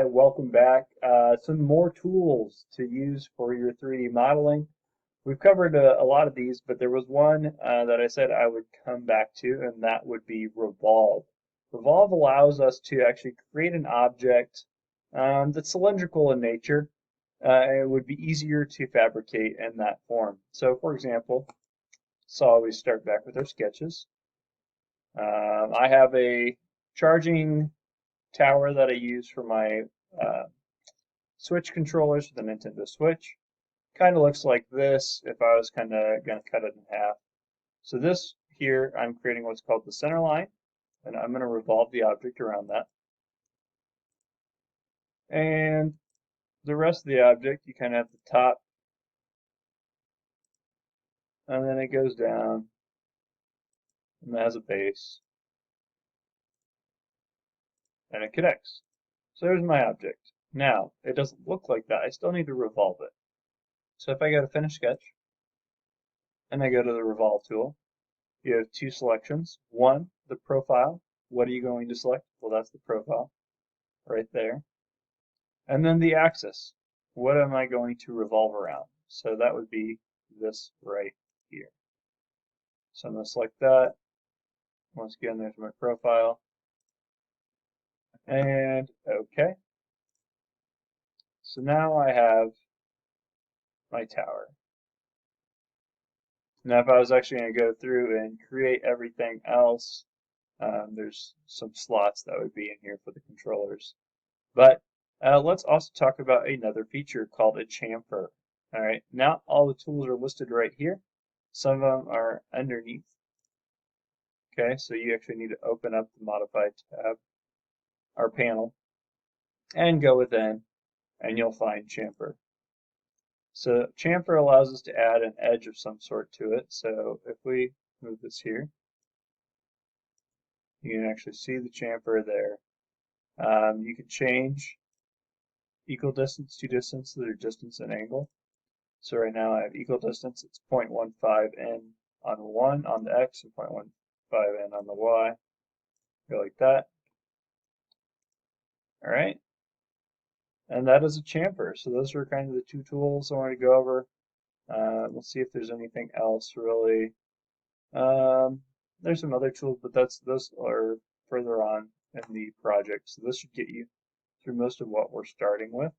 Hi, welcome back. Some more tools to use for your 3D modeling. We've covered a lot of these, but there was one that I said I would come back to, and that would be Revolve. Revolve allows us to actually create an object that's cylindrical in nature, and it would be easier to fabricate in that form. So, for example, let's always start back with our sketches. I have a charging tower that I use for my uh, Switch controllers for the Nintendo Switch. Kind of looks like this if I was kind of going to cut it in half. So this here, I'm creating what's called the center line, and I'm going to revolve the object around that. And the rest of the object, you kind of have the top, and then it goes down, and it has a base, and it connects. So there's my object. Now, it doesn't look like that. I still need to revolve it. So if I go to Finish Sketch, and I go to the Revolve tool, you have two selections. One, the profile. What are you going to select? Well, that's the profile right there. And then the axis. What am I going to revolve around? So that would be this right here. So I'm going to select that. Once again, there's my profile. And OK. So now I have my tower. Now if I was actually going to go through and create everything else, there's some slots that would be in here for the controllers. But let's also talk about another feature called a chamfer. All right, not all the tools are listed right here. Some of them are underneath. Okay, so you actually need to open up the modified tab, our panel, and go within, and you'll find chamfer. So chamfer allows us to add an edge of some sort to it. So if we move this here, you can actually see the chamfer there. You can change equal distance to distance, so their distance and angle. So right now I have equal distance, it's 0.15 in on 1 on the x and 0.15 in on the y. Go like that. All right. And that is a chamfer. So those are kind of the two tools I want to go over. We'll see if there's anything else really. There's some other tools, but those are further on in the project. So this should get you through most of what we're starting with.